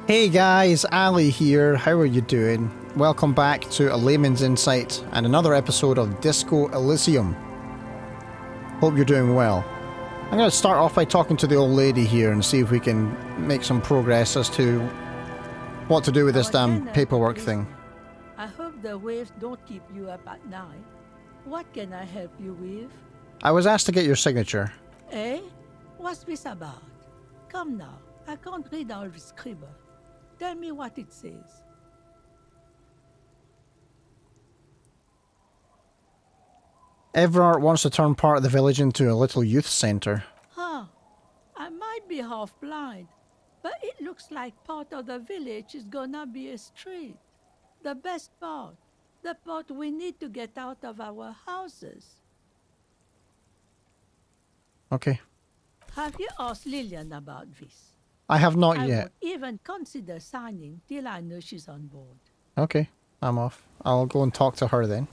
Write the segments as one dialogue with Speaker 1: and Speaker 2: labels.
Speaker 1: Hey guys, Ali here, how are you doing? Welcome back to a Layman's Insight and another episode of Disco Elysium. Hope you're doing well. I'm going to start off by talking to the old lady here and see if we can make some progress as to what to do with this damn paperwork thing.
Speaker 2: I hope the waves don't keep you up at night. What can I help you with?
Speaker 1: I was asked to get your signature.
Speaker 2: Eh? What's this about? Come now, I can't read all the scribble. Tell me what it says.
Speaker 1: Everard wants to turn part of the village into a little youth centre.
Speaker 2: Huh. I might be half blind, but it looks like part of the village is gonna be a street. The best part. The part we need to get out of our houses.
Speaker 1: Okay.
Speaker 2: Have you asked Lillian about this?
Speaker 1: I have not
Speaker 2: I
Speaker 1: yet.
Speaker 2: won't even consider signing till I know she's on board.
Speaker 1: Okay, I'm off. I'll go and talk to her then.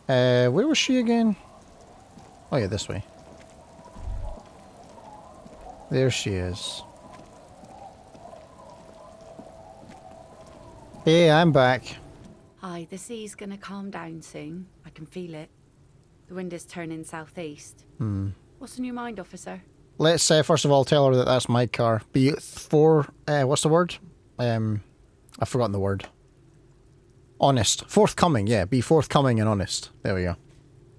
Speaker 1: Where was she again? Oh yeah, this way. There she is. Hey, I'm back.
Speaker 3: Hi, the sea's gonna calm down soon. I can feel it. The wind is turning southeast. What's on your mind, officer?
Speaker 1: Let's first of all tell her that that's my car. Be what's the word? I've forgotten the word. Honest. Forthcoming, yeah. Be forthcoming and honest. There we go.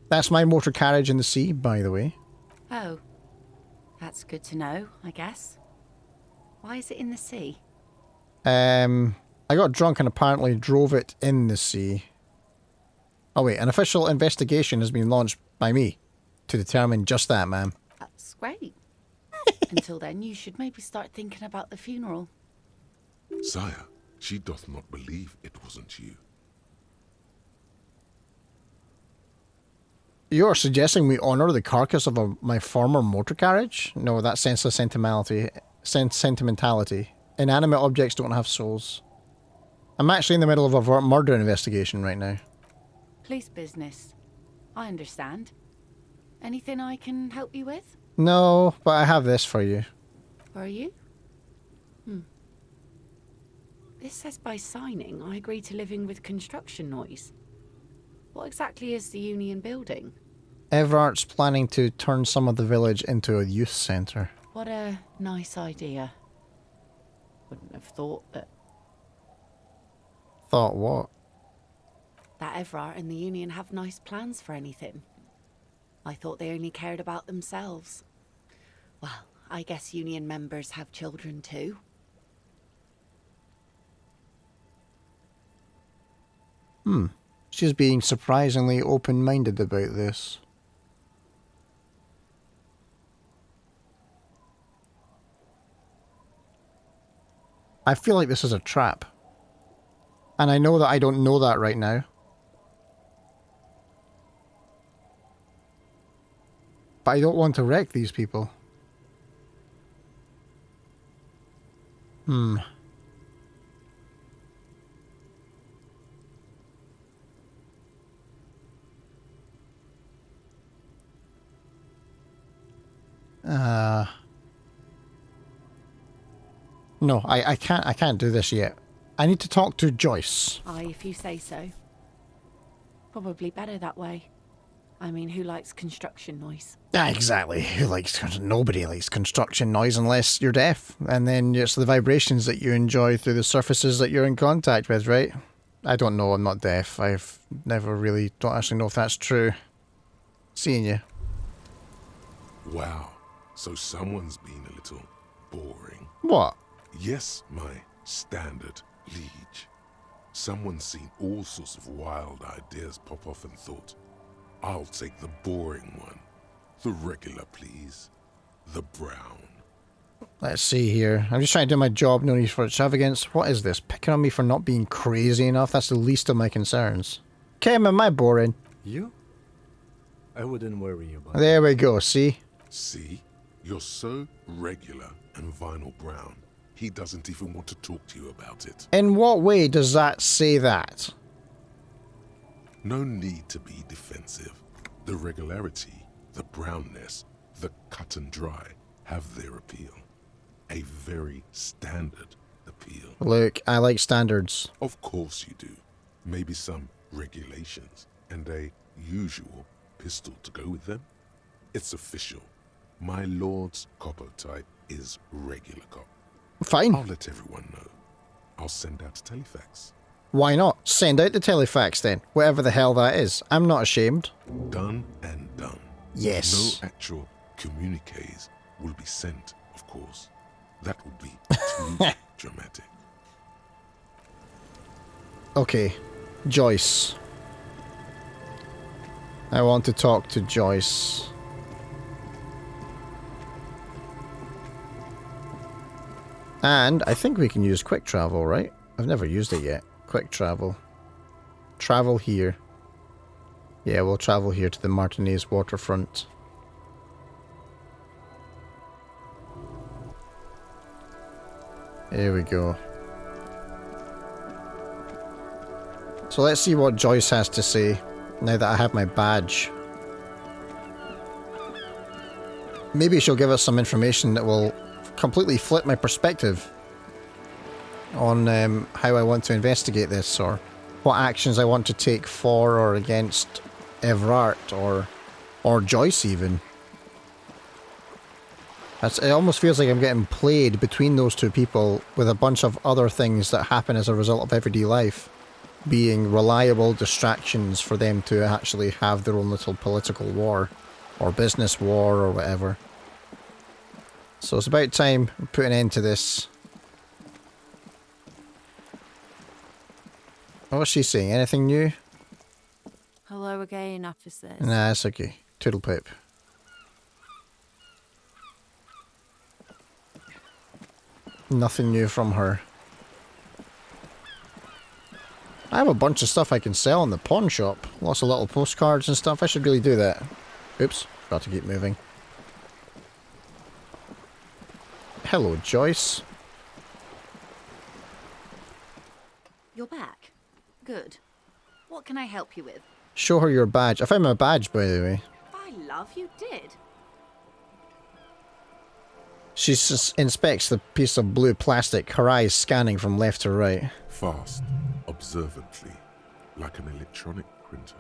Speaker 1: That's my motor carriage in the sea, by the way.
Speaker 3: Oh, that's good to know, I guess. Why is it in the sea?
Speaker 1: I got drunk and apparently drove it in the sea. Oh wait, an official investigation has been launched by me to determine just that, ma'am.
Speaker 3: That's great. Until then, you should maybe start thinking about the funeral.
Speaker 4: Sire, she doth not believe it wasn't you.
Speaker 1: You're suggesting we honour the carcass of my former motor carriage? No, that's senseless sentimentality. Inanimate objects don't have souls. I'm actually in the middle of a murder investigation right now.
Speaker 3: Police business. I understand. Anything I can help you with?
Speaker 1: No, but I have this for you.
Speaker 3: Are you? This says by signing, I agree to living with construction noise. What exactly is the Union building?
Speaker 1: Everard's planning to turn some of the village into a youth centre.
Speaker 3: What a nice idea. Wouldn't have thought that
Speaker 1: Thought what?
Speaker 3: Everard and the Union have nice plans for anything. I thought they only cared about themselves. Well, I guess Union members have children too.
Speaker 1: She's being surprisingly open-minded about this. I feel like this is a trap. And I know that I don't know that right now. But I don't want to wreck these people. No, I can't do this yet. I need to talk to Joyce.
Speaker 3: Aye, if you say so. Probably better that way. I mean, who likes construction noise?
Speaker 1: Yeah, exactly. Nobody likes construction noise unless you're deaf. And then it's the vibrations that you enjoy through the surfaces that you're in contact with, right? I don't know, I'm not deaf. I've never really, don't actually know if that's true. Seeing you.
Speaker 4: Wow, so someone's been a little boring.
Speaker 1: What?
Speaker 4: Yes, my standard liege. Someone's seen all sorts of wild ideas pop off and thought, I'll take the boring one. The regular, please. The brown.
Speaker 1: Let's see here. I'm just trying to do my job, no need for extravagance. What is this? Picking on me for not being crazy enough? That's the least of my concerns. Kim, am I boring?
Speaker 5: You? I wouldn't worry about
Speaker 1: There we go, see?
Speaker 4: See? You're so regular and vinyl brown. He doesn't even want to talk to you about it.
Speaker 1: In what way does that say that?
Speaker 4: No need to be defensive. The regularity, the brownness, the cut and dry have their appeal. A very standard appeal.
Speaker 1: Look, I like standards.
Speaker 4: Of course you do. Maybe some regulations and a usual pistol to go with them. It's official. My lord's copper type is regular cop.
Speaker 1: Fine.
Speaker 4: I'll let everyone know. I'll send out a telefax.
Speaker 1: Why not? Send out the telefax then, whatever the hell that is. I'm not ashamed.
Speaker 4: Done and done.
Speaker 1: Yes.
Speaker 4: No actual communiques will be sent, of course. That would be too dramatic.
Speaker 1: Okay, Joyce. I want to talk to Joyce. And I think we can use quick travel, right? I've never used it yet. Quick travel. Travel here. Yeah, we'll travel here to the Martinez waterfront. Here we go. So let's see what Joyce has to say now that I have my badge. Maybe she'll give us some information that will completely flip my perspective on how I want to investigate this, or what actions I want to take for or against Evrart or Joyce even. It almost feels like I'm getting played between those two people with a bunch of other things that happen as a result of everyday life being reliable distractions for them to actually have their own little political war or business war or whatever. So it's about time we put an end to this. What's she saying? Anything new?
Speaker 6: Hello again, officers.
Speaker 1: Nah, it's okay. Toodle pip. Nothing new from her. I have a bunch of stuff I can sell in the pawn shop. Lots of little postcards and stuff. I should really do that. Oops, got to keep moving. Hello, Joyce.
Speaker 3: You're back. Good. What can I help you with?
Speaker 1: Show her your badge. I found my badge, by the way.
Speaker 3: By love, you did.
Speaker 1: She inspects the piece of blue plastic, her eyes scanning from left to right.
Speaker 4: Fast, observantly, like an electronic printer.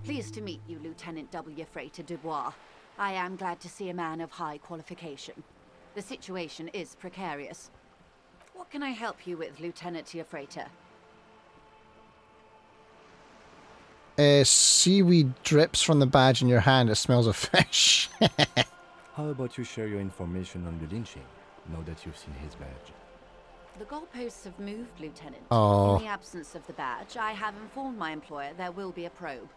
Speaker 3: Pleased to meet you, Lieutenant W. Freighter Dubois. I am glad to see a man of high qualification. The situation is precarious. What can I help you with, Lieutenant Freighter?
Speaker 1: Seaweed drips from the badge in your hand. It smells of fish.
Speaker 5: How about you share your information on the lynching, now that you've seen his badge?
Speaker 3: The goalposts have moved, Lieutenant.
Speaker 1: Oh.
Speaker 3: In the absence of the badge, I have informed my employer there will be a probe.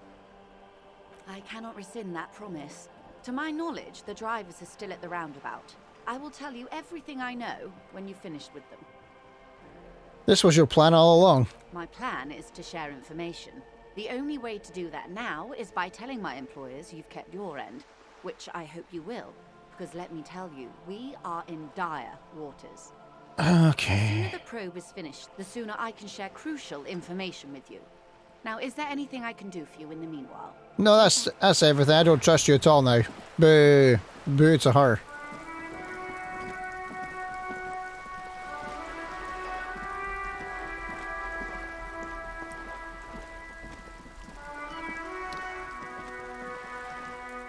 Speaker 3: I cannot rescind that promise. To my knowledge, the drivers are still at the roundabout. I will tell you everything I know when you've finished with them.
Speaker 1: This was your plan all along.
Speaker 3: My plan is to share information. The only way to do that now is by telling my employers you've kept your end, which I hope you will, because let me tell you, we are in dire waters.
Speaker 1: Okay.
Speaker 3: The sooner the probe is finished, the sooner I can share crucial information with you. Now, is there anything I can do for you in the meanwhile?
Speaker 1: No, that's everything. I don't trust you at all now. Boo. Boo to her.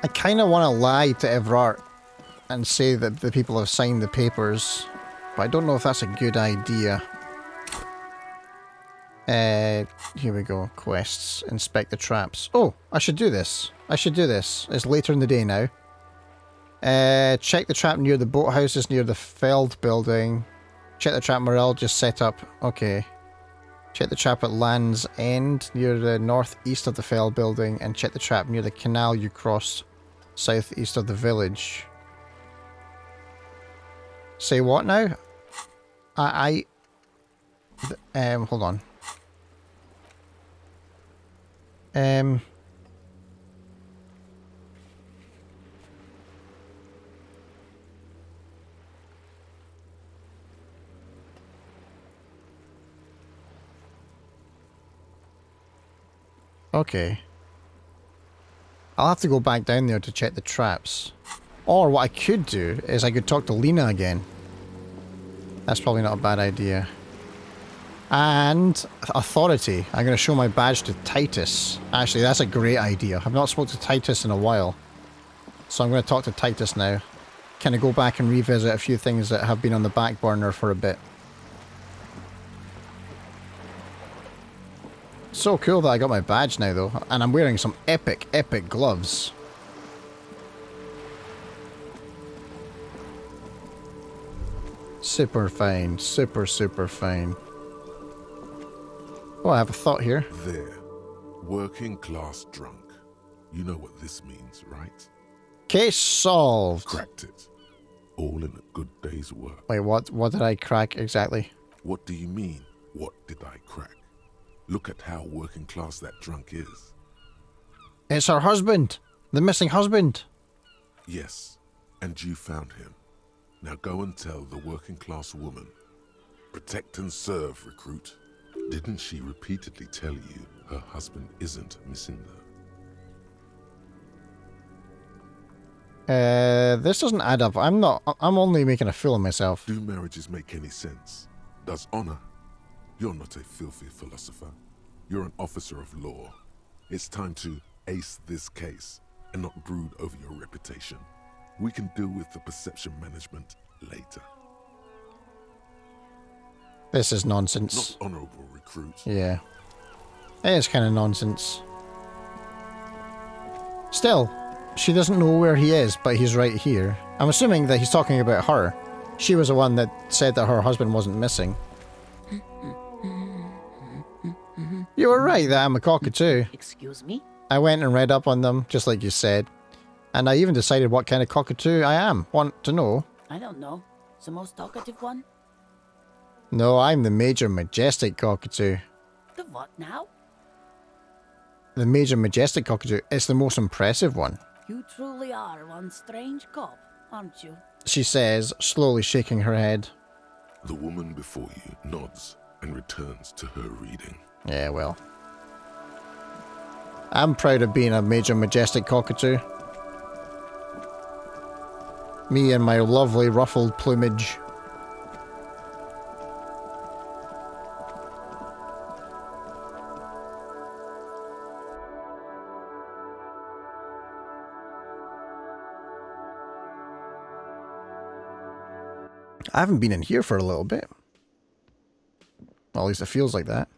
Speaker 1: I kind of want to lie to Evrart and say that the people have signed the papers, but I don't know if that's a good idea. Here we go. Quests. Inspect the traps. Oh, I should do this. I should do this. It's later in the day now. Check the trap near the boathouses near the Feld building. Check the trap Morel just set up. Okay. Check the trap at Land's End near the northeast of the Feld building, and check the trap near the canal you cross southeast of the village. Say what now? Hold on. Okay. I'll have to go back down there to check the traps. Or what I could do is I could talk to Lena again. That's probably not a bad idea. And authority. I'm going to show my badge to Titus. Actually, that's a great idea. I've not spoken to Titus in a while. So I'm going to talk to Titus now. Kind of go back and revisit a few things that have been on the back burner for a bit. So cool that I got my badge now though. And I'm wearing some epic, epic gloves. Super fine. Super, super fine. Oh, I have a thought here.
Speaker 4: There. Working class drunk. You know what this means, right?
Speaker 1: Case solved.
Speaker 4: Cracked it. All in a good day's work.
Speaker 1: Wait, what did I crack exactly?
Speaker 4: What do you mean, what did I crack? Look at how working class that drunk is.
Speaker 1: It's her husband. The missing husband.
Speaker 4: Yes, and you found him. Now go and tell the working class woman. Protect and serve, recruit. Didn't she repeatedly tell you her husband isn't missing though?
Speaker 1: This doesn't add up. I'm only making a fool of myself.
Speaker 4: Do marriages make any sense? Does honor? You're not a filthy philosopher. You're an officer of law. It's time to ace this case and not brood over your reputation. We can deal with the perception management later.
Speaker 1: This is nonsense.
Speaker 4: Not honorable, recruit.
Speaker 1: Yeah. It is kind of nonsense. Still, she doesn't know where he is, but he's right here. I'm assuming that he's talking about her. She was the one that said that her husband wasn't missing. You were right that I'm a cockatoo.
Speaker 7: Excuse me?
Speaker 1: I went and read up on them, just like you said. And I even decided what kind of cockatoo I am. Want to know?
Speaker 7: I don't know. The most talkative one?
Speaker 1: No, I'm the Major Majestic Cockatoo.
Speaker 7: The what now?
Speaker 1: The Major Majestic Cockatoo. It's the most impressive one.
Speaker 7: You truly are one strange cop, aren't you?
Speaker 1: She says, slowly shaking her head.
Speaker 4: The woman before you nods and returns to her reading.
Speaker 1: Yeah, well. I'm proud of being a Major Majestic Cockatoo. Me and my lovely ruffled plumage. I haven't been in here for a little bit. Well, at least it feels like that.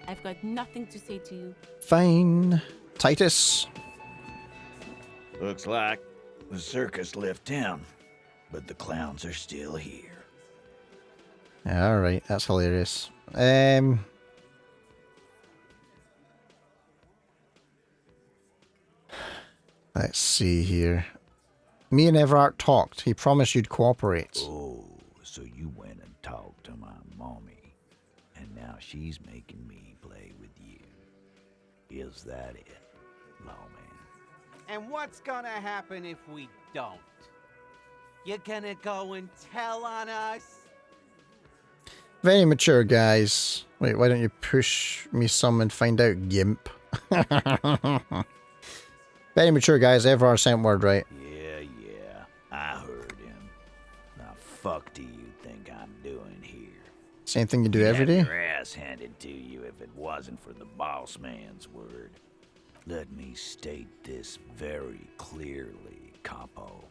Speaker 6: I've got nothing to say to you.
Speaker 1: Fine. Titus.
Speaker 8: Looks like the circus left town, but the clowns are still here.
Speaker 1: Alright, that's hilarious. Let's see here. Me and Everard talked. He promised you'd cooperate.
Speaker 8: Oh, so you went and talked to my mommy, and now she's making me play with you. Is that it, lawman?
Speaker 9: And what's gonna happen if we don't? You're gonna go and tell on us?
Speaker 1: Very mature, guys. Wait, why don't you push me some and find out, Gimp? Very mature, guys. Everard sent word, right?
Speaker 8: Yeah, I heard him. Now fuck do you think I'm doing here?
Speaker 1: Same thing you do
Speaker 8: You'd
Speaker 1: every
Speaker 8: have
Speaker 1: day?
Speaker 8: your ass handed to you if it wasn't for the boss man's word. Let me state this very clearly, capo.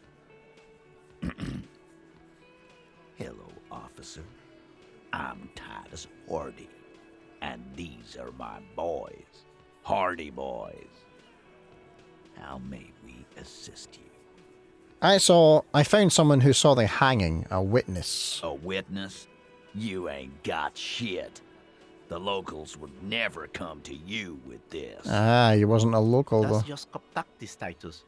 Speaker 8: Hello, officer. I'm Titus Hardy, and these are my boys, Hardy boys. How may we assist you?
Speaker 1: I found someone who saw the hanging, a witness.
Speaker 8: A witness? You ain't got shit. The locals would never come to you with this.
Speaker 1: Ah, he wasn't a local though.
Speaker 10: That's just tactics, Titus.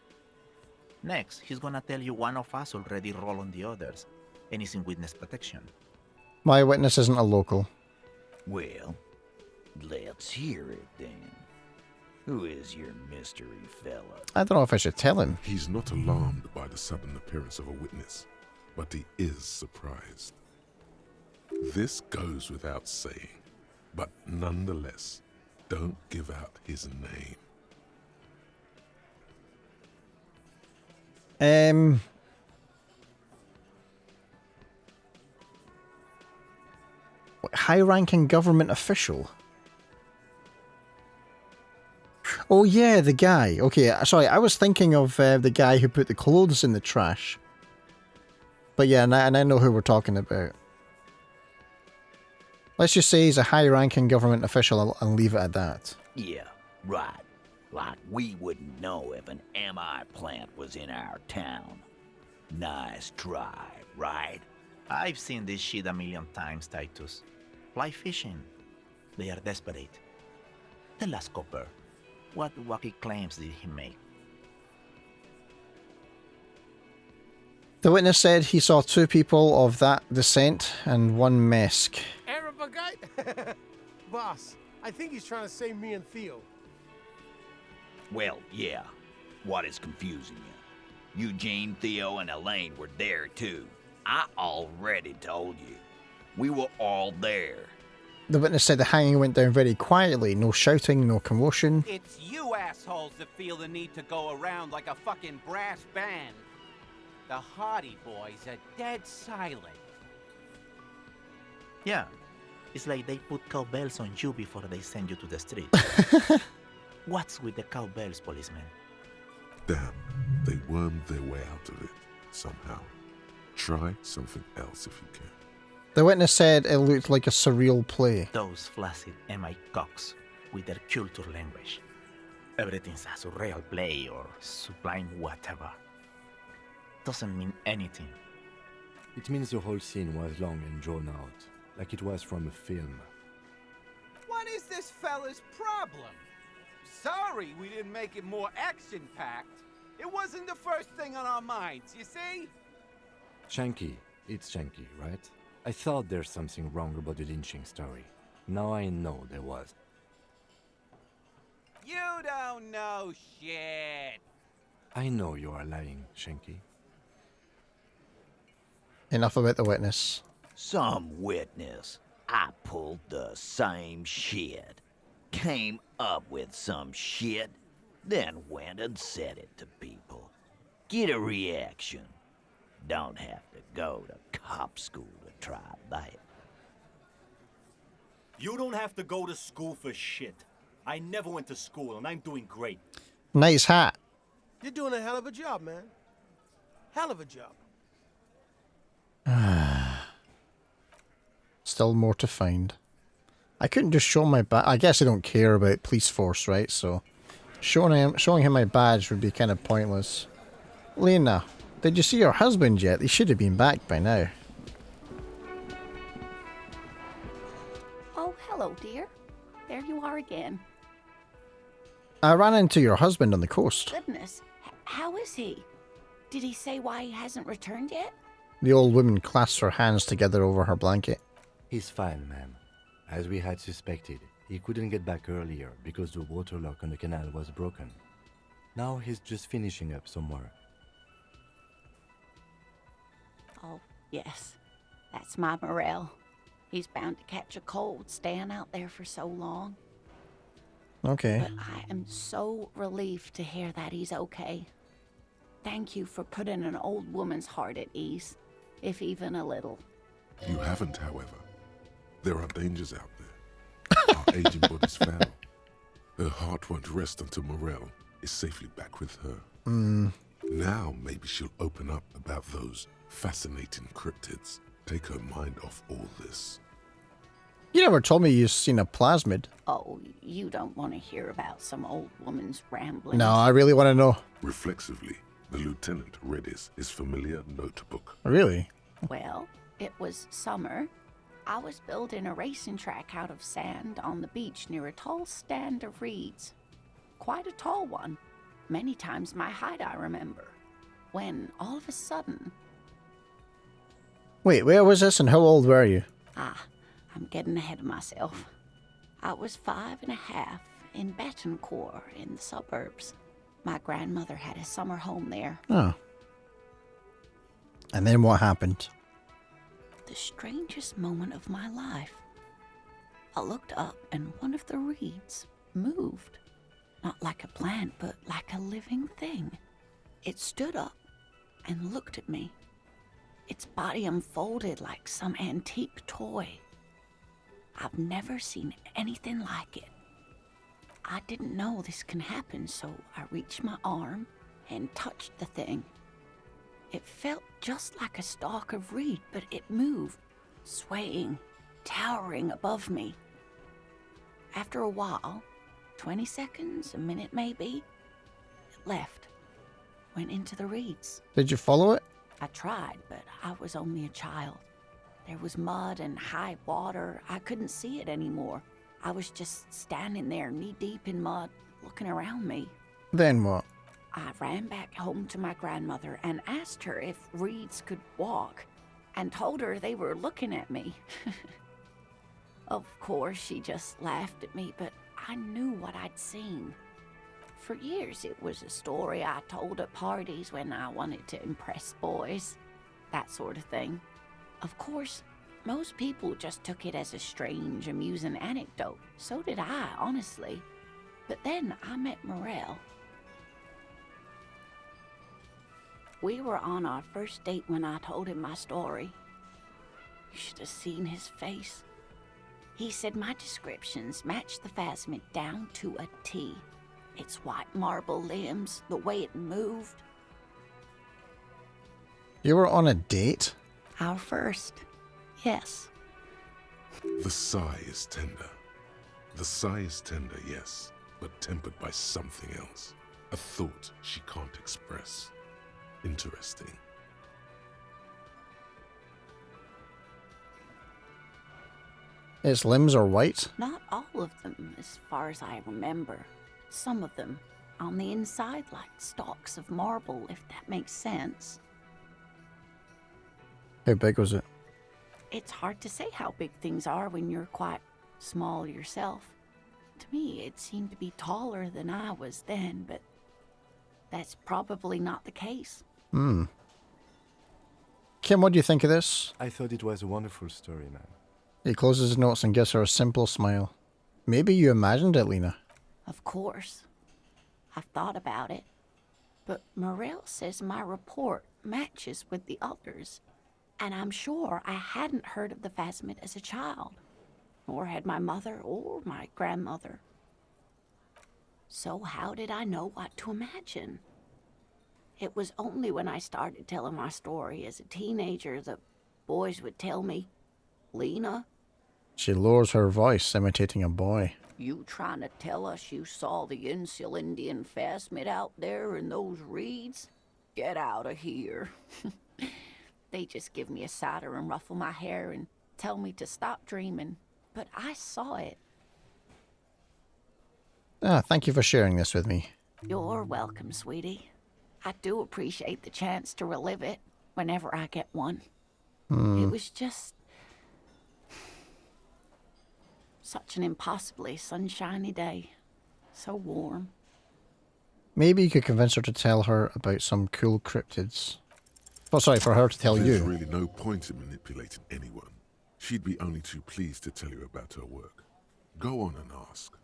Speaker 10: Next, he's gonna tell you one of us already roll on the others, and he's in witness protection.
Speaker 1: My witness isn't a local.
Speaker 8: Well, let's hear it then. Who is your mystery fella?
Speaker 1: I don't know if I should tell him.
Speaker 4: He's not alarmed by the sudden appearance of a witness, but he is surprised. This goes without saying, but nonetheless, don't give out his name.
Speaker 1: High-ranking government official. Oh yeah, the guy. Okay, sorry, I was thinking of the guy who put the clothes in the trash. But yeah, and I know who we're talking about. Let's just say he's a high-ranking government official and leave it at that.
Speaker 8: Yeah, right. Like we wouldn't know if an MI plant was in our town. Nice try, right?
Speaker 10: I've seen this shit a million times, Titus. Fly fishing. They are desperate. Tell us, Copper, what wacky claims did he make?
Speaker 1: The witness said he saw 2 people of that descent and 1 Mesk.
Speaker 11: Arab guy? Boss, I think he's trying to save me and Theo.
Speaker 8: Well, yeah. What is confusing you? Eugene, Theo, and Elaine were there too. I already told you. We were all there.
Speaker 1: The witness said the hanging went down very quietly. No shouting, no commotion.
Speaker 9: It's you assholes that feel the need to go around like a fucking brass band. The Hardy Boys are dead silent.
Speaker 10: Yeah, it's like they put cowbells on you before they send you to the street. What's with the cowbells, policeman?
Speaker 4: Damn, they wormed their way out of it somehow. Try something else if you can.
Speaker 1: The witness said it looked like a surreal play.
Speaker 10: Those flaccid MI cocks with their culture language. Everything's a surreal play or sublime whatever. Doesn't mean anything.
Speaker 5: It means the whole scene was long and drawn out, like it was from a film.
Speaker 9: What is this fella's problem? Sorry we didn't make it more action-packed. It wasn't the first thing on our minds, you see?
Speaker 5: Shanky. It's Shanky, right? I thought there's something wrong about the lynching story. Now I know there was.
Speaker 9: You don't know shit.
Speaker 5: I know you are lying, Shanky.
Speaker 1: Enough about the witness.
Speaker 8: Some witness. I pulled the same shit. Came up with some shit, then went and said it to people. Get a reaction. Don't have to go to cop school to try that.
Speaker 12: You don't have to go to school for shit. I never went to school, and I'm doing great.
Speaker 1: Nice hat.
Speaker 11: You're doing a hell of a job, man. Hell of a job.
Speaker 1: Still more to find. I couldn't just show my badge. I guess I don't care about police force, right? So showing him my badge would be kind of pointless. Lena, did you see your husband yet? He should have been back by now.
Speaker 7: Oh, hello, dear. There you are again.
Speaker 1: I ran into your husband on the coast.
Speaker 7: Goodness, how is he? Did he say why he hasn't returned yet?
Speaker 1: The old woman clasped her hands together over her blanket.
Speaker 5: He's fine, ma'am. As we had suspected, he couldn't get back earlier because the water lock on the canal was broken. Now he's just finishing up somewhere.
Speaker 7: Oh, yes. That's my Morel. He's bound to catch a cold staying out there for so long.
Speaker 1: Okay.
Speaker 7: But I am so relieved to hear that he's okay. Thank you for putting an old woman's heart at ease, if even a little.
Speaker 4: You haven't, however. There are dangers out there. Our aging body's foul. Her heart won't rest until Morel is safely back with her. Now maybe she'll open up about those fascinating cryptids. Take her mind off all this.
Speaker 1: You never told me you've seen a plasmid.
Speaker 7: Oh, you don't want to hear about some old woman's ramblings.
Speaker 1: No, I really want to know.
Speaker 4: Reflexively, the lieutenant read his familiar notebook.
Speaker 1: Really?
Speaker 7: Well, it was summer. I was building a racing track out of sand on the beach near a tall stand of reeds. Quite a tall one. Many times my height, I remember. When, all of a sudden...
Speaker 1: Wait, where was this and how old were you?
Speaker 7: I'm getting ahead of myself. I was 5.5 in Betancourt in the suburbs. My grandmother had a summer home there.
Speaker 1: Oh. And then what happened?
Speaker 7: The strangest moment of my life. I looked up and one of the reeds moved. Not like a plant, but like a living thing. It stood up, and looked at me. Its body unfolded like some antique toy. I've never seen anything like it. I didn't know this can happen, so I reached my arm and touched the thing. It felt just like a stalk of reed, but it moved, swaying, towering above me. After a while, 20 seconds, a minute maybe, it left, went into the reeds.
Speaker 1: Did you follow it?
Speaker 7: I tried, but I was only a child. There was mud and high water. I couldn't see it anymore. I was just standing there knee-deep in mud, looking around me.
Speaker 1: Then what?
Speaker 7: I ran back home to my grandmother and asked her if reeds could walk, and told her they were looking at me. Of course, she just laughed at me, but I knew what I'd seen. For years, it was a story I told at parties when I wanted to impress boys. That sort of thing. Of course, most people just took it as a strange, amusing anecdote. So did I, honestly. But then I met Morel. We were on our first date when I told him my story. You should have seen his face. He said my descriptions matched the phasmid down to a T. Its white marble limbs, the way it moved.
Speaker 1: You were on a date?
Speaker 7: Our first, yes.
Speaker 4: The sigh is tender. The sigh is tender, yes, but tempered by something else. A thought she can't express. Interesting.
Speaker 1: Its limbs are white?
Speaker 7: Not all of them, as far as I remember. Some of them, on the inside, like stalks of marble, if that makes sense.
Speaker 1: How big was it?
Speaker 7: It's hard to say how big things are when you're quite small yourself. To me, it seemed to be taller than I was then, but that's probably not the case.
Speaker 1: Hmm. Kim, what do you think of this?
Speaker 5: I thought it was a wonderful story, man.
Speaker 1: He closes his notes and gives her a simple smile. Maybe you imagined it, Lena.
Speaker 7: Of course. I've thought about it. But Morel says my report matches with the others. And I'm sure I hadn't heard of the phasmid as a child. Nor had my mother or my grandmother. So how did I know what to imagine? It was only when I started telling my story as a teenager that boys would tell me, Lena?
Speaker 1: She lowers her voice, imitating a boy.
Speaker 7: You trying to tell us you saw the Insulindian phasmid out there in those reeds? Get out of here. They just give me a cider and ruffle my hair and tell me to stop dreaming. But I saw it.
Speaker 1: Thank you for sharing this with me.
Speaker 7: You're welcome, sweetie. I do appreciate the chance to relive it whenever I get one. It was just such an impossibly sunshiny day. So warm.
Speaker 1: Maybe you could convince her to tell her about some cool cryptids. Oh, sorry, for her to tell
Speaker 4: There's
Speaker 1: you.
Speaker 4: really no point in manipulating anyone. She'd be only too pleased to tell you about her work. Go on and ask.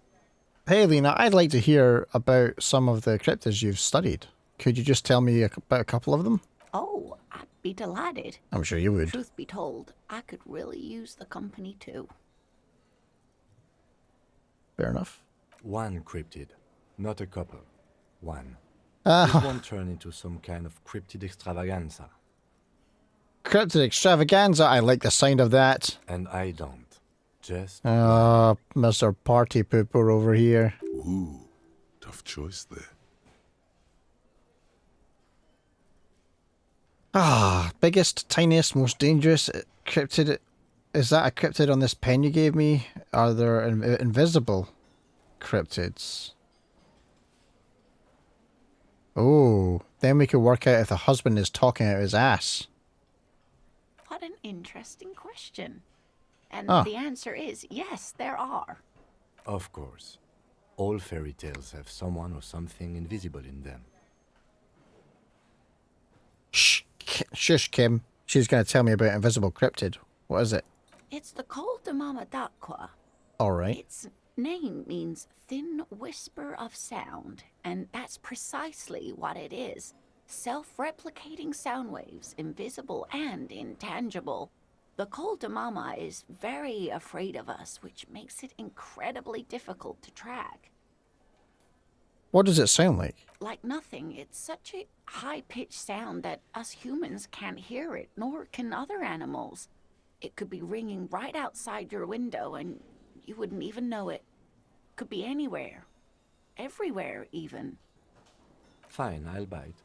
Speaker 1: Hey, Lena, I'd like to hear about some of the cryptids you've studied. Could you just tell me about a couple of them?
Speaker 7: Oh, I'd be delighted.
Speaker 1: I'm sure you would.
Speaker 7: Truth be told, I could really use the company too.
Speaker 1: Fair enough.
Speaker 5: One cryptid, not a couple. One.
Speaker 1: Ah.
Speaker 5: This won't turn into some kind of cryptid extravaganza.
Speaker 1: Cryptid extravaganza, I like the sound of that.
Speaker 5: And I don't. Just...
Speaker 1: Mr. Party Pooper over here.
Speaker 4: Ooh, tough choice there.
Speaker 1: Biggest, tiniest, most dangerous cryptid. Is that a cryptid on this pen you gave me? Are there invisible cryptids? Oh, then we could work out if the husband is talking out his ass.
Speaker 7: What an interesting question. And the answer is yes, there are.
Speaker 5: Of course. All fairy tales have someone or something invisible in them.
Speaker 1: Shh, shush, Kim. She's going to tell me about invisible cryptid. What is it?
Speaker 7: It's the Col de Mama d'Aqua.
Speaker 1: All right.
Speaker 7: Its name means thin whisper of sound, and that's precisely what it is. Self-replicating sound waves, invisible and intangible. The Cold Mama is very afraid of us, which makes it incredibly difficult to track.
Speaker 1: What does it sound like?
Speaker 7: Like nothing. It's such a high-pitched sound that us humans can't hear it, nor can other animals. It could be ringing right outside your window and you wouldn't even know it. Could be anywhere. Everywhere, even.
Speaker 5: Fine, I'll bite.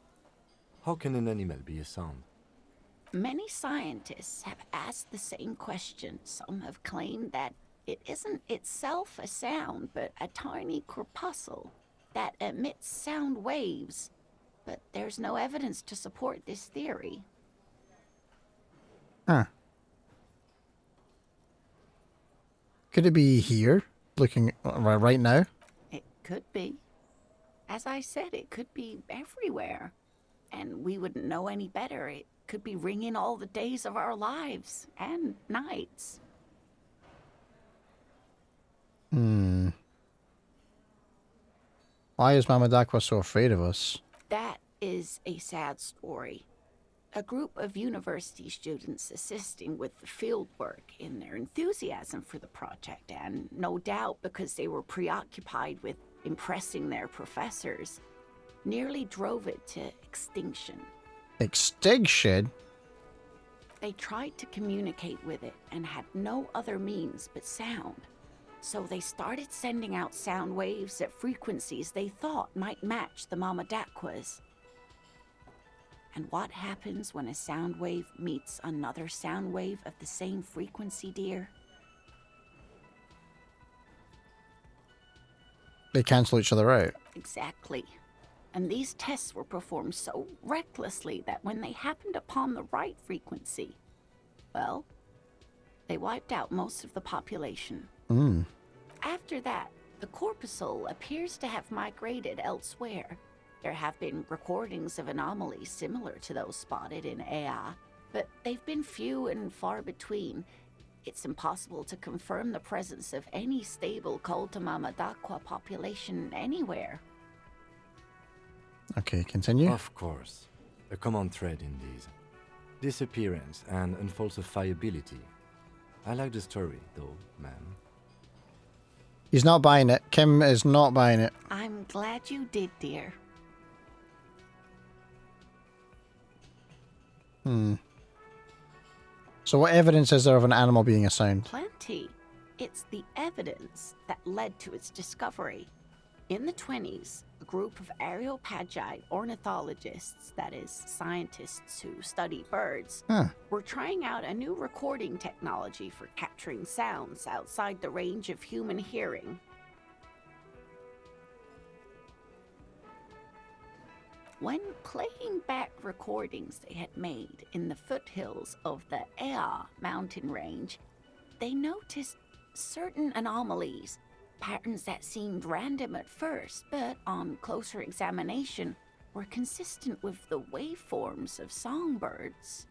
Speaker 5: How can an animal be a sound?
Speaker 7: Many scientists have asked the same question. Some have claimed that it isn't itself a sound, but a tiny corpuscle that emits sound waves. But there's no evidence to support this theory.
Speaker 1: Huh. Could it be here? Looking right now?
Speaker 7: It could be. As I said, it could be everywhere. And we wouldn't know any better. It could be ringing all the days of our lives and nights.
Speaker 1: Why is Mama Dakwa so afraid of us?
Speaker 7: That is a sad story. A group of university students assisting with the field work in their enthusiasm for the project, and no doubt because they were preoccupied with impressing their professors, nearly drove it to extinction.
Speaker 1: Extinction?
Speaker 7: They tried to communicate with it and had no other means but sound. So they started sending out sound waves at frequencies they thought might match the Mama Dakwas. And what happens when a sound wave meets another sound wave of the same frequency, dear?
Speaker 1: They cancel each other out.
Speaker 7: Exactly. And these tests were performed so recklessly that when they happened upon the right frequency, well, they wiped out most of the population. After that, the corpuscle appears to have migrated elsewhere. There have been recordings of anomalies similar to those spotted in Ea, but they've been few and far between. It's impossible to confirm the presence of any stable Mama Dakwa population anywhere.
Speaker 1: Okay, continue.
Speaker 5: Of course. A common thread in these. Disappearance and unfalsifiability. I like the story, though, ma'am.
Speaker 1: He's not buying it. Kim is not buying it.
Speaker 7: I'm glad you did, dear.
Speaker 1: So what evidence is there of an animal being a sound?
Speaker 7: Plenty. It's the evidence that led to its discovery. In the 20s, a group of Areopagite ornithologists, that is, scientists who study birds, were trying out a new recording technology for capturing sounds outside the range of human hearing. When playing back recordings they had made in the foothills of the Ea mountain range, they noticed certain anomalies. Patterns that seemed random at first, but on closer examination were consistent with the waveforms of songbirds.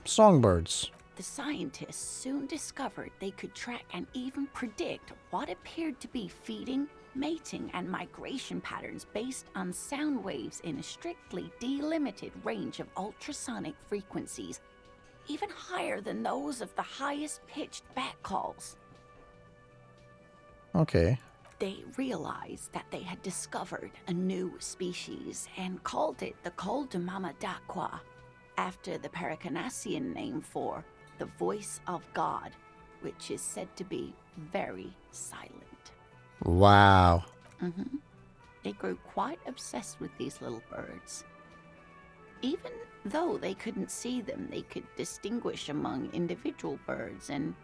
Speaker 1: Songbirds.
Speaker 7: The scientists soon discovered they could track and even predict what appeared to be feeding, mating, and migration patterns based on sound waves in a strictly delimited range of ultrasonic frequencies, even higher than those of the highest pitched bat calls.
Speaker 1: Okay.
Speaker 7: They realized that they had discovered a new species and called it the Mama Dakwa, after the Paracanassian name for the voice of God, which is said to be very silent.
Speaker 1: Wow.
Speaker 7: They grew quite obsessed with these little birds. Even though they couldn't see them, they could distinguish among individual birds and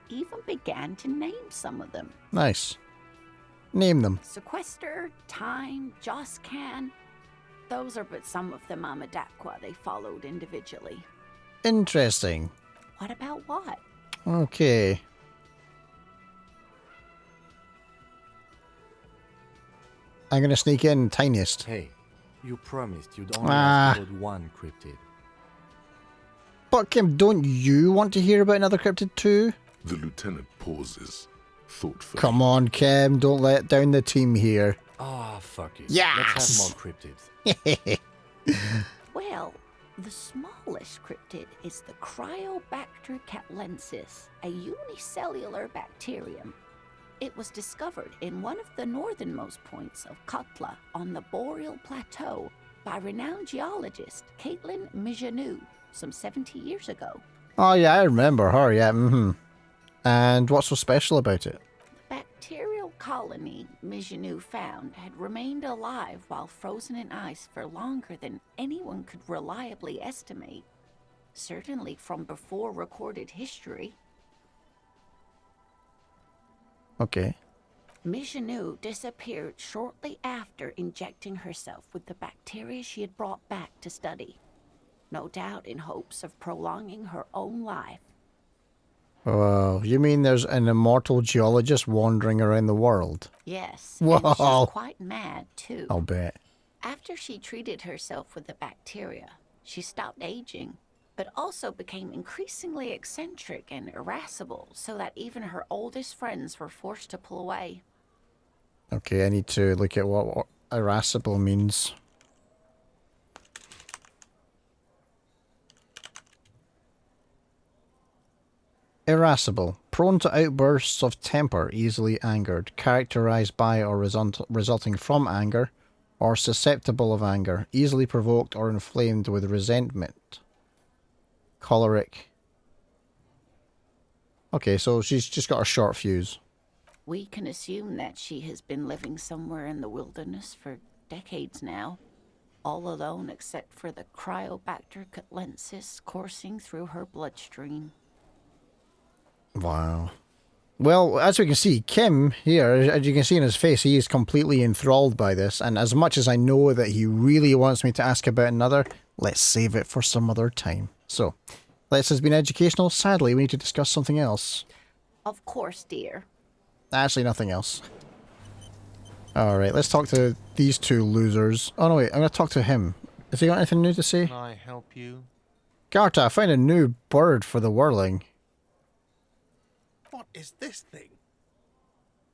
Speaker 7: even began to name some of them.
Speaker 1: Nice. Name them.
Speaker 7: Sequester, Time, Joscan. Those are but some of the Mama Dakwa they followed individually.
Speaker 1: Interesting.
Speaker 7: What about what?
Speaker 1: Okay. I'm going to sneak in tiniest.
Speaker 5: Hey, you promised you'd only ask about one cryptid.
Speaker 1: But Kim, don't you want to hear about another cryptid too?
Speaker 4: The lieutenant pauses, thoughtfully.
Speaker 1: Come on, Kim, don't let down the team here.
Speaker 5: Ah, fuck it.
Speaker 1: Yes!
Speaker 5: Let's have more cryptids.
Speaker 7: Well, the smallest cryptid is the Cryobacter catlensis, a unicellular bacterium. It was discovered in one of the northernmost points of Katla on the Boreal Plateau by renowned geologist Caitlin Mijanou some 70 years ago.
Speaker 1: Oh yeah, I remember her, yeah, And what's so special about it?
Speaker 7: The bacterial colony Mijanou found had remained alive while frozen in ice for longer than anyone could reliably estimate. Certainly from before recorded history.
Speaker 1: Okay.
Speaker 7: Mijanou disappeared shortly after injecting herself with the bacteria she had brought back to study. No doubt in hopes of prolonging her own life.
Speaker 1: Oh, you mean there's an immortal geologist wandering around the world?
Speaker 7: Yes,
Speaker 1: Whoa.
Speaker 7: and she's quite mad too.
Speaker 1: I'll bet.
Speaker 7: After she treated herself with the bacteria, she stopped aging, but also became increasingly eccentric and irascible, so that even her oldest friends were forced to pull away.
Speaker 1: Okay, I need to look at what irascible means. Irascible. Prone to outbursts of temper, easily angered, characterized by or resulting from anger, or susceptible of anger, easily provoked or inflamed with resentment. Choleric. Okay, so she's just got a short fuse.
Speaker 7: We can assume that she has been living somewhere in the wilderness for decades now, all alone except for the Cryobacter catlensis coursing through her bloodstream.
Speaker 1: Wow. Well, as we can see, Kim here, as you can see in his face, he is completely enthralled by this, and as much as I know that he really wants me to ask about another, let's save it for some other time. So, this has been educational. Sadly, we need to discuss something else.
Speaker 7: Of course, dear.
Speaker 1: Actually, nothing else. Alright, let's talk to these two losers. Oh no, wait, I'm going to talk to him. Has he got anything new to say?
Speaker 11: Can I help you?
Speaker 1: Garta, I found a new bird for the whirling.
Speaker 11: What is this thing?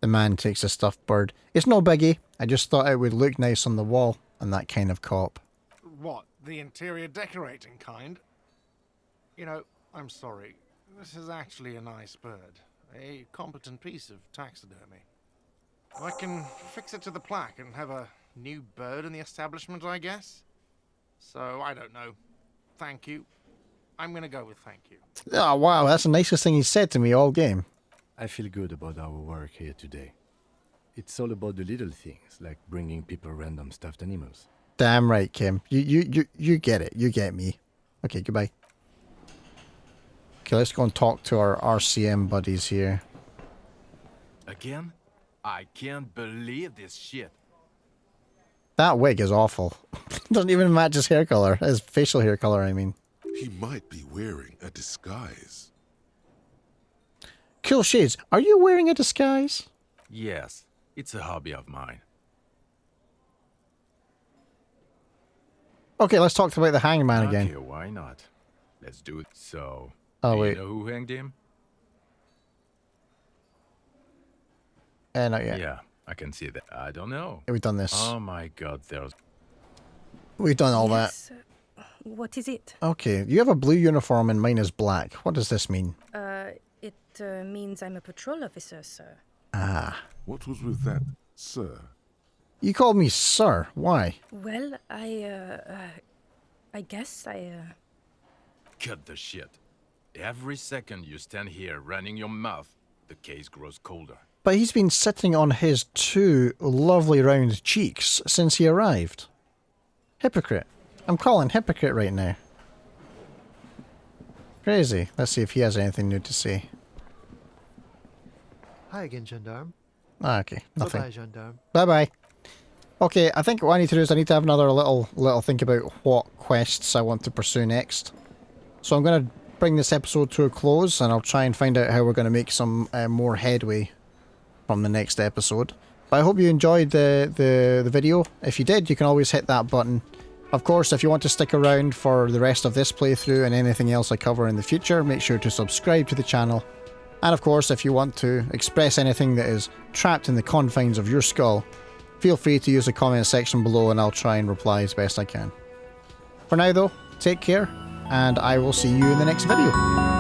Speaker 1: The man takes a stuffed bird. It's no biggie. I just thought it would look nice on the wall. I'm that kind of cop.
Speaker 11: What, the interior decorating kind? You know, I'm sorry. This is actually a nice bird. A competent piece of taxidermy. I can fix it to the plaque and have a new bird in the establishment, I guess? So, I don't know. Thank you. I'm gonna go with thank you.
Speaker 1: Oh, wow, that's the nicest thing he said to me all game.
Speaker 5: I feel good about our work here today. It's all about the little things, like bringing people random stuffed animals.
Speaker 1: Damn right, Kim. You get it. You get me. Okay, goodbye. Okay, let's go and talk to our RCM buddies here.
Speaker 13: Again? I can't believe this shit.
Speaker 1: That wig is awful. Doesn't even match his hair color. His facial hair color, I mean.
Speaker 4: He might be wearing a disguise.
Speaker 1: Cool shades. Are you wearing a disguise?
Speaker 13: Yes, it's a hobby of mine.
Speaker 1: Okay, let's talk about the hangman
Speaker 13: Okay,
Speaker 1: again.
Speaker 13: why not? Let's do it. So,
Speaker 1: Oh,
Speaker 13: do
Speaker 1: wait.
Speaker 13: you know who hanged him?
Speaker 1: Not yet.
Speaker 13: Yeah, I can see that. I don't know.
Speaker 1: We've done this.
Speaker 13: Oh my god, there's...
Speaker 1: We've done all
Speaker 6: Yes, what is it?
Speaker 1: that. Okay, you have a blue uniform and mine is black. What does this mean?
Speaker 6: It means I'm a patrol officer, sir.
Speaker 1: Ah.
Speaker 4: What was with that, sir?
Speaker 1: You called me sir. Why?
Speaker 6: Well, I guess I.
Speaker 13: Cut the shit. Every second you stand here running your mouth, the case grows colder.
Speaker 1: But he's been sitting on his two lovely round cheeks since he arrived. Hypocrite. I'm calling hypocrite right now. Crazy. Let's see if he has anything new to say.
Speaker 14: Hi again, Gendarme.
Speaker 1: Ah, okay. Nothing.
Speaker 14: Bye-bye, Gendarme.
Speaker 1: Bye-bye. Okay, I think what I need to do is I need to have another little think about what quests I want to pursue next. So I'm going to bring this episode to a close, and I'll try and find out how we're going to make some more headway from the next episode. But I hope you enjoyed the video. If you did, you can always hit that button. Of course, if you want to stick around for the rest of this playthrough and anything else I cover in the future, make sure to subscribe to the channel. And of course, if you want to express anything that is trapped in the confines of your skull, feel free to use the comment section below and I'll try and reply as best I can. For now though, take care, and I will see you in the next video.